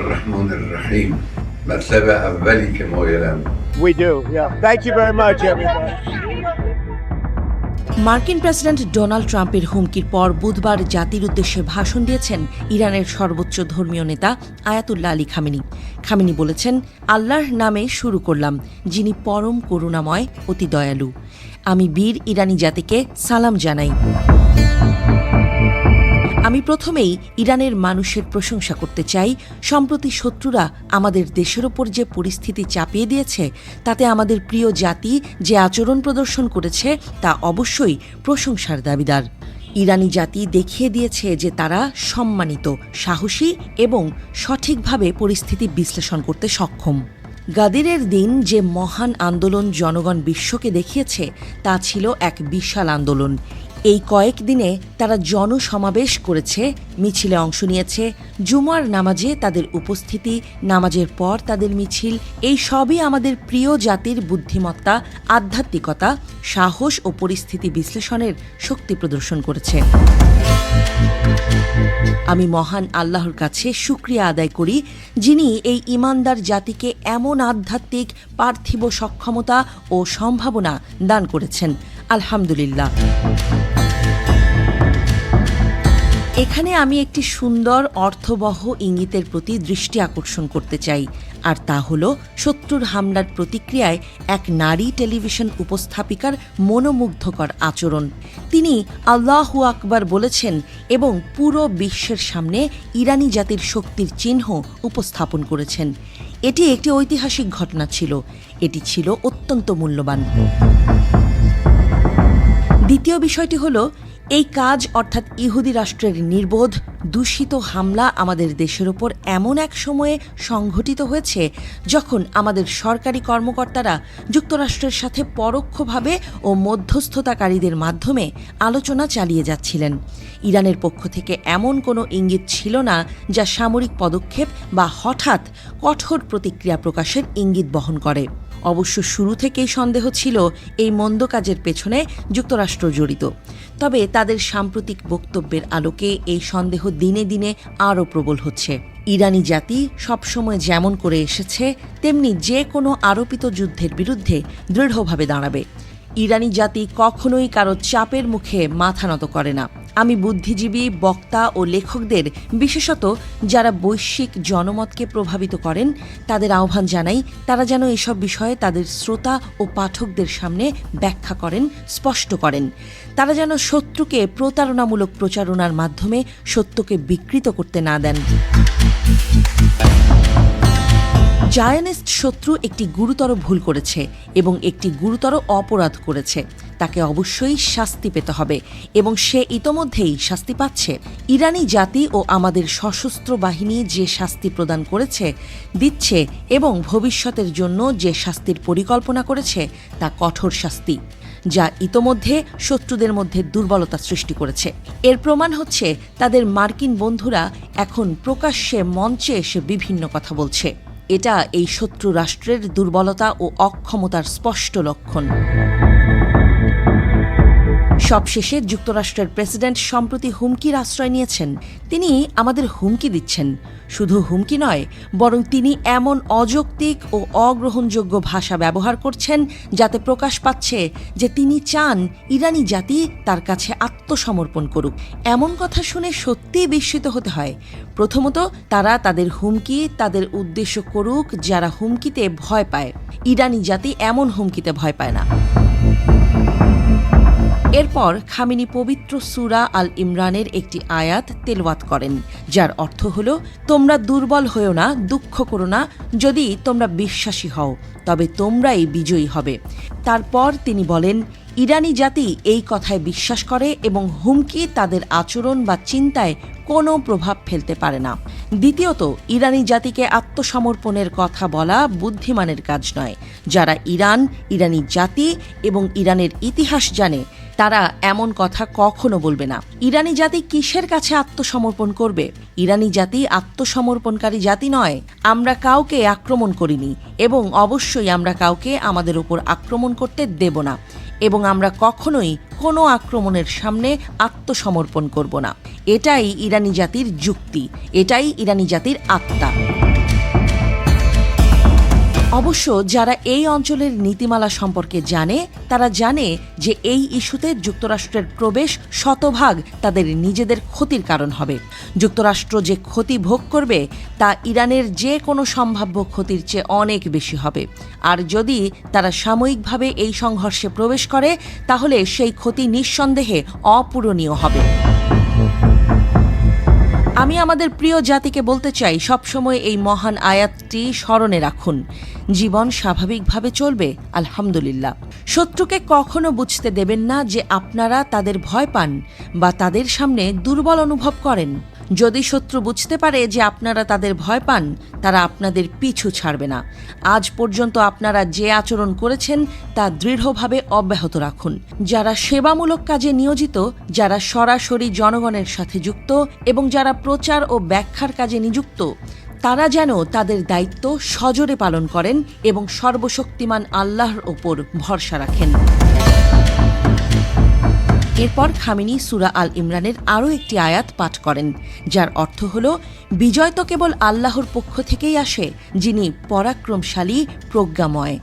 الرحمن الرحيم مرتبة أولي كما يلام. We do, yeah. Thank you very much, everybody. মার্কিন president Donald ট্রাম্পের হুমকির পর বুধবার জাতির উদ্দেশ্যে ভাষণ দিয়েছেন ইরানের সর্বোচ্চ ধর্মীয় নেতা আয়াতুল্লাহ আলী খামেনি। খামেনি বলেছেন, আল্লাহর নামে শুরু করলাম, যিনি পরম করুণাময়, অতি দয়ালু। আমি বীর ইরানি জাতিকে সালাম জানাই। আমি প্রথমেই ইরানের মানুষের প্রশংসা করতে চাই। সম্প্রতি শত্রুরা আমাদের দেশের ওপর যে পরিস্থিতি চাপিয়ে দিয়েছে, তাতে আমাদের প্রিয় জাতি যে আচরণ প্রদর্শন করেছে তা অবশ্যই প্রশংসার দাবিদার। ইরানি জাতি দেখিয়ে দিয়েছে যে তারা সম্মানিত, সাহসী এবং সঠিকভাবে পরিস্থিতি বিশ্লেষণ করতে সক্ষম। গাদিরের দিন যে মহান আন্দোলন জনগণ বিশ্বকে দেখিয়েছে তা ছিল এক বিশাল আন্দোলন। এই কয়েকদিনে তারা জনসমাবেশ করেছে, মিছিলে অংশ নিয়েছে, জুমার নামাজে তাদের উপস্থিতি, নামাজের পর তাদের মিছিল, এই সবই আমাদের প্রিয় জাতির বুদ্ধিমত্তা, আধ্যাত্মিকতা, সাহস ও পরিস্থিতি বিশ্লেষণের শক্তি প্রদর্শন করেছে। আমি মহান আল্লাহর কাছে শুকরিয়া আদায় করি, যিনি এই ঈমানদার জাতিকে এমন আধ্যাত্মিক পার্থিব সক্ষমতা ও সম্ভাবনা দান করেছেন। আলহামদুলিল্লাহ। এখানে আমি একটি সুন্দর অর্থবহ ইঙ্গিতের প্রতি দৃষ্টি আকর্ষণ করতে চাই, আর তা হল শত্রুর হামলার প্রতিক্রিয়ায় এক নারী টেলিভিশন উপস্থাপিকার মনোমুগ্ধকর আচরণ। তিনি আল্লাহু আকবার বলেছেন এবং পুরো বিশ্বের সামনে ইরানি জাতির শক্তির চিহ্ন উপস্থাপন করেছেন। এটি একটি ঐতিহাসিক ঘটনা ছিল, এটি ছিল অত্যন্ত মূল্যবান। দ্বিতীয় বিষয়টি হল, এই কাজ অর্থাৎ ইহুদি রাষ্ট্রের নির্বোধ দূষিত হামলা আমাদের দেশের ওপর এমন এক সময়ে সংঘটিত হয়েছে যখন আমাদের সরকারি কর্মকর্তারা যুক্তরাষ্ট্রের সাথে পরোক্ষভাবে ও মধ্যস্থতাকারীদের মাধ্যমে আলোচনা চালিয়ে যাচ্ছিলেন। ইরানের পক্ষ থেকে এমন কোনো ইঙ্গিত ছিল না যা সামরিক পদক্ষেপ বা হঠাৎ কঠোর প্রতিক্রিয়া প্রকাশের ইঙ্গিত বহন করে। অবশ্য শুরু থেকেই সন্দেহ ছিল এই মন্দ কাজের পেছনে যুক্তরাষ্ট্র জড়িত। তবে তাদের সাম্প্রতিক বক্তব্যের আলোকে এই সন্দেহ দিনে দিনে আরও প্রবল হচ্ছে। ইরানি জাতি সবসময় যেমন করে এসেছে, তেমনি যে কোনো আরোপিত যুদ্ধের বিরুদ্ধে দৃঢ়ভাবে দাঁড়াবে। ইরানি জাতি কখনোই কারো চাপের মুখে মাথা নত করে না। আমি বুদ্ধিজীবী, বক্তা ও লেখকদের, বিশেষত যারা বৈশ্বিক জনমতকে প্রভাবিত করেন, তাদের আহ্বান জানাই তারা যেন এসব বিষয়ে তাদের শ্রোতা ও পাঠকদের সামনে ব্যাখ্যা করেন, স্পষ্ট করেন। তারা যেন শত্রুকে প্রতারণামূলক প্রচারণার মাধ্যমে সত্যকে বিকৃত করতে না দেন। জায়নিস্ট শত্রু একটি গুরুতর ভুল করেছে এবং একটি গুরুতর অপরাধ করেছে। তাকে অবশ্যই শাস্তি পেতে হবে এবং সে ইতোমধ্যেই শাস্তি পাচ্ছে। ইরানি জাতি ও আমাদের সশস্ত্র বাহিনী যে শাস্তি প্রদান করেছে, দিচ্ছে এবং ভবিষ্যতের জন্য যে শাস্তির পরিকল্পনা করেছে তা কঠোর শাস্তি, যা ইতোমধ্যে শত্রুদের মধ্যে দুর্বলতা সৃষ্টি করেছে। এর প্রমাণ হচ্ছে তাদের মার্কিন বন্ধুরা এখন প্রকাশ্যে মঞ্চে এসে বিভিন্ন কথা বলছে। এটা এই শত্রু রাষ্ট্রের দুর্বলতা ও অক্ষমতার স্পষ্ট লক্ষণ। সবশেষে যুক্তরাষ্ট্রের প্রেসিডেন্ট সম্প্রতি হুমকির আশ্রয় নিয়েছেন। তিনি আমাদের হুমকি দিচ্ছেন। শুধু হুমকি নয়, বরং তিনি এমন অযৌক্তিক ও অগ্রহণযোগ্য ভাষা ব্যবহার করছেন যাতে প্রকাশ পাচ্ছে যে তিনি চান ইরানি জাতি তার কাছে আত্মসমর্পণ করুক। এমন কথা শুনে সত্যিই বিস্মিত হতে হয়। প্রথমত, তারা তাদের হুমকি তাদের উদ্দেশ্য করুক যারা হুমকিতে ভয় পায়। ইরানি জাতি এমন হুমকিতে ভয় পায় না। এরপর খামেনি পবিত্র সূরা আল ইমরানের একটি আয়াত তেলাওয়াত করেন, যার অর্থ হল, তোমরা দুর্বল হও না, দুঃখ করো না, যদি তোমরা বিশ্বাসী হও তবে তোমরাই বিজয়ী হবে। তারপর তিনি বলেন, ইরানি জাতি এই কথায় বিশ্বাস করে এবং হুমকি তাদের আচরণ বা চিন্তায় কোনো প্রভাব ফেলতে পারে না। দ্বিতীয়ত, ইরানি জাতিকে আত্মসমর্পণের কথা বলা বুদ্ধিমানের কাজ নয়। যারা ইরান, ইরানি জাতি এবং ইরানের ইতিহাস জানে, তারা এমন কথা কখনো বলবে না। ইরানি জাতি কিসের কাছে আত্মসমর্পণ করবে? ইরানি জাতি আত্মসমর্পণকারী জাতি নয়। আমরা কাউকে আক্রমণ করিনি এবং অবশ্যই আমরা কাউকে আমাদের উপর আক্রমণ করতে দেব না, এবং আমরা কখনোই কোনো আক্রমণের সামনে আত্মসমর্পণ করব না। এটাই ইরানি জাতির যুক্তি, এটাই ইরানি জাতির আত্মা। অবশ্য যারা এই অঞ্চলের নীতিমালা সম্পর্কে জানে তারা জানে যে এই ইস্যুতে যুক্তরাষ্ট্রের প্রবেশ শতভাগ তাদের নিজেদের ক্ষতির কারণ হবে। যুক্তরাষ্ট্র যে ক্ষতি ভোগ করবে তা ইরানের যে কোনো সম্ভাব্য ক্ষতির চেয়ে অনেক বেশি হবে। আর যদি তারা সাময়িকভাবে এই সংঘর্ষে প্রবেশ করে তাহলে সেই ক্ষতি নিঃসন্দেহে অপূরণীয় হবে। আমি আমাদের প্রিয় জাতিকে বলতে চাই, সবসময় এই মহান আয়াতটি স্মরণে রাখুন। জীবন স্বাভাবিকভাবে চলবে, আলহামদুলিল্লাহ। শত্রুকে কখনো বুঝতে দেবেন না যে আপনারা তাদের ভয় পান বা তাদের সামনে দুর্বল অনুভব করেন। যদি শত্রু বুঝতে পারে যে আপনারা তাদের ভয় পান, তারা আপনাদের পিছু ছাড়বে না। আজ পর্যন্ত আপনারা যে আচরণ করেছেন তা দৃঢ়ভাবে অব্যাহত রাখুন। যারা সেবামূলক কাজে নিয়োজিত, যারা সরাসরি জনগণের সাথে যুক্ত এবং যারা প্রচার ও ব্যাখ্যার কাজে নিযুক্ত, তারা যেন তাদের দায়িত্ব সজোরে পালন করেন এবং সর্বশক্তিমান আল্লাহর ওপর ভরসা রাখেন। এরপর খামেনি সূরা আল ইমরানের আরও একটি আয়াত পাঠ করেন, যার অর্থ হল, বিজয় তো কেবল আল্লাহর পক্ষ থেকেই আসে, যিনি পরাক্রমশালী, প্রজ্ঞাময়।